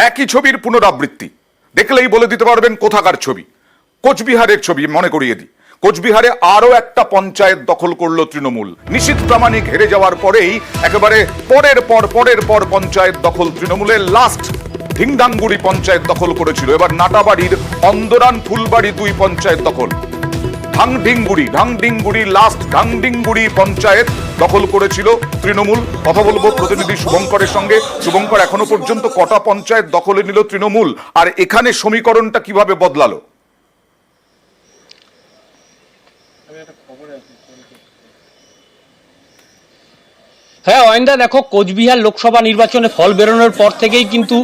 একই ছবির পুনরাবৃত্তি দেখলেই বলে দিতে পারবেন কোথাকার ছবি। কোচবিহারের ছবি মনে করিয়ে দিই। কোচবিহারে আরো একটা পঞ্চায়েত দখল করলো তৃণমূল। নিশীথ প্রামাণিক হেরে যাওয়ার পরেই একেবারে পরের পর পঞ্চায়েত দখল তৃণমূলের। লাস্ট ঢিংডাঙ্গুড়ি পঞ্চায়েত দখল করেছিল, এবার নাটাবাড়ির অন্দরান ফুলবাড়ি 2 পঞ্চায়েত দখল। ঢাংডিংগুড়ি লাস্ট ঢাংডিংগুড়ি পঞ্চায়েত দখল করেছিল তৃণমূল। কথা বলবো প্রতিনিধি শুভঙ্করের সঙ্গে। শুভঙ্কর, এখনো পর্যন্ত কটা পঞ্চায়েত দখলে নিল তৃণমূল, আর এখানে সমীকরণটা কিভাবে বদলালো? হ্যাঁ অয়েন্দা, দেখো কোচবিহার লোকসভা নির্বাচনে ফল বেরোনোর পর থেকেই কিন্তু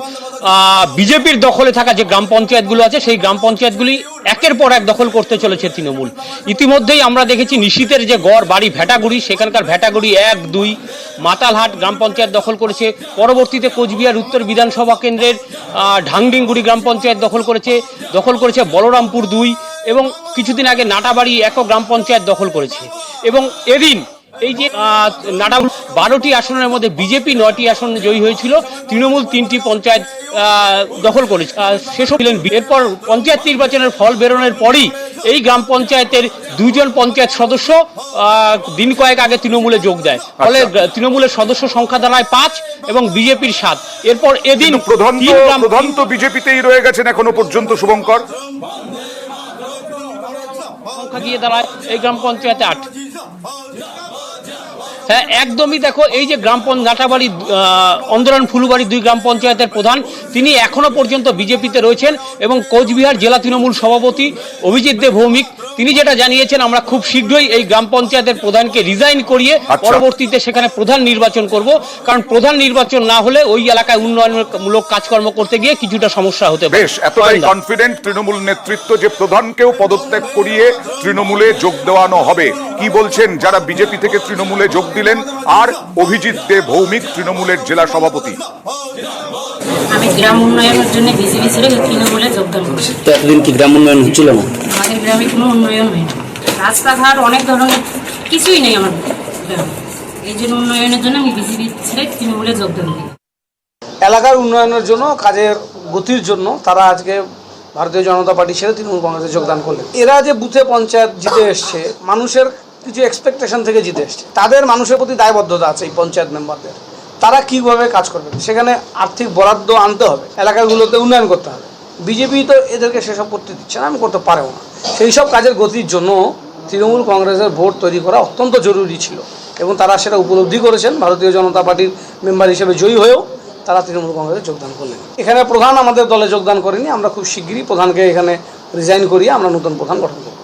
বিজেপির দখলে থাকা যে গ্রাম পঞ্চায়েতগুলো আছে সেই গ্রাম পঞ্চায়েতগুলি একের পর এক দখল করতে চলেছে তৃণমূল। ইতিমধ্যেই আমরা দেখেছি নিশীথের যে গড় বাড়ি ভেটাগুড়ি, সেখানকার ভেটাগুড়ি 1, 2, মাতালহাট গ্রাম পঞ্চায়েত দখল করেছে। পরবর্তীতে কোচবিহার উত্তর বিধানসভা কেন্দ্রের ঢাংডিংগুড়ি গ্রাম পঞ্চায়েত দখল করেছে বলরামপুর 2, এবং কিছুদিন আগে নাটাবাড়ি 1 গ্রাম পঞ্চায়েত দখল করেছে। এবং এদিন এই যে নাটাবাড়ি 12টি আসনের মধ্যে বিজেপি 9টি আসন জয়ী হয়েছিল, তৃণমূল 3টি পঞ্চায়েত দখল করেছে। শেষ হলেন। এরপর পঞ্চায়েত নির্বাচনের ফল বেরোনোর পরই এই গ্রাম পঞ্চায়েতের 2 জন পঞ্চায়েত সদস্য দিন কয়েক আগে তৃণমূলে যোগ দেয়। ফলে তৃণমূলের সদস্য সংখ্যা দাঁড়ায় 5 এবং বিজেপির 7। এরপর এদিন প্রধান তো বিজেপিতেই রয়ে গেছেন এখনো পর্যন্ত শুভঙ্কর। সংখ্যা গিয়ে দাঁড়ায় এই গ্রাম পঞ্চায়েতে 8। হ্যাঁ একদমই, দেখো এই যে নাটাবাড়ি অন্দরান ফুলবাড়ি 2 গ্রাম পঞ্চায়েতের প্রধান, তিনি এখনো পর্যন্ত বিজেপিতে রয়েছেন। এবং কোচবিহার জেলা তৃণমূল সভাপতি অভিজিৎ দে ভৌমিক তিনি যেটা জানিয়েছেন, আমরা খুব শীঘ্রই এই গ্রাম পঞ্চায়েতের প্রধানকে রিজাইন করিয়ে পরবর্তীতে সেখানে প্রধান নির্বাচন করব, কারণ প্রধান নির্বাচন না হলে ওই এলাকায় উন্নয়নমূলক কাজকর্ম করতে গিয়ে কিছুটা সমস্যা হতে পারে। বেশ, এতটাই কনফিডেন্ট তৃণমূল নেতৃত্ব যে প্রধানকেও পদত্যাগ করিয়ে তৃণমূলে যোগ দেওয়ানো হবে। কি বলছেন যারা বিজেপি থেকে তৃণমূলে যোগ দিলেন আর অভিজিৎ দে ভৌমিক তৃণমূলের জেলা সভাপতি? আমি গ্রাম উন্নয়নের জন্য বিজেপি ছেড়ে তৃণমূলে যোগদান করছি। তো এতদিন কি গ্রাম উন্নয়ন হচ্ছিল না? আমাদের গ্রামে কোনো উন্নয়ন হয়নি, রাস্তাঘাট অনেক ধরনের কিছুই নেই আমার গ্রামে। এই জন্য উন্নয়নের জন্য আমি বিজেপি ছেড়ে তৃণমূলে যোগদান করি। এলাকার উন্নয়নের জন্য, কাজের গতির জন্য তারা আজকে ভারতীয় জনতা পার্টি ছেড়ে তৃণমূল কংগ্রেসে যোগদান করলেন। এরা যে বুথে পঞ্চায়েত জিতে এসছে, মানুষের কিছু এক্সপেকটেশন থেকে জিতে এসছে, তাদের মানুষের প্রতি দায়বদ্ধতা আছে এই পঞ্চায়েত মেম্বারদের। তারা কীভাবে কাজ করবে, সেখানে আর্থিক বরাদ্দ আনতে হবে, এলাকাগুলোতে উন্নয়ন করতে হবে। বিজেপি তো এদেরকে সেসব করতে দিচ্ছে না, আমি করতে পারেও না। সেই সব কাজের গতির জন্য তৃণমূল কংগ্রেসের ভোট তৈরি করা অত্যন্ত জরুরি ছিল, এবং তারা সেটা উপলব্ধি করেছেন। ভারতীয় জনতা পার্টির মেম্বার হিসেবে জয়ী হয়েও তারা তৃণমূল কংগ্রেসে যোগদান করলেন। এখানে প্রধান আমাদের দলে যোগদান করেনি, আমরা খুব শিগগিরই প্রধানকে এখানে রিজাইন করিয়ে আমরা নতুন প্রধান গঠন করব।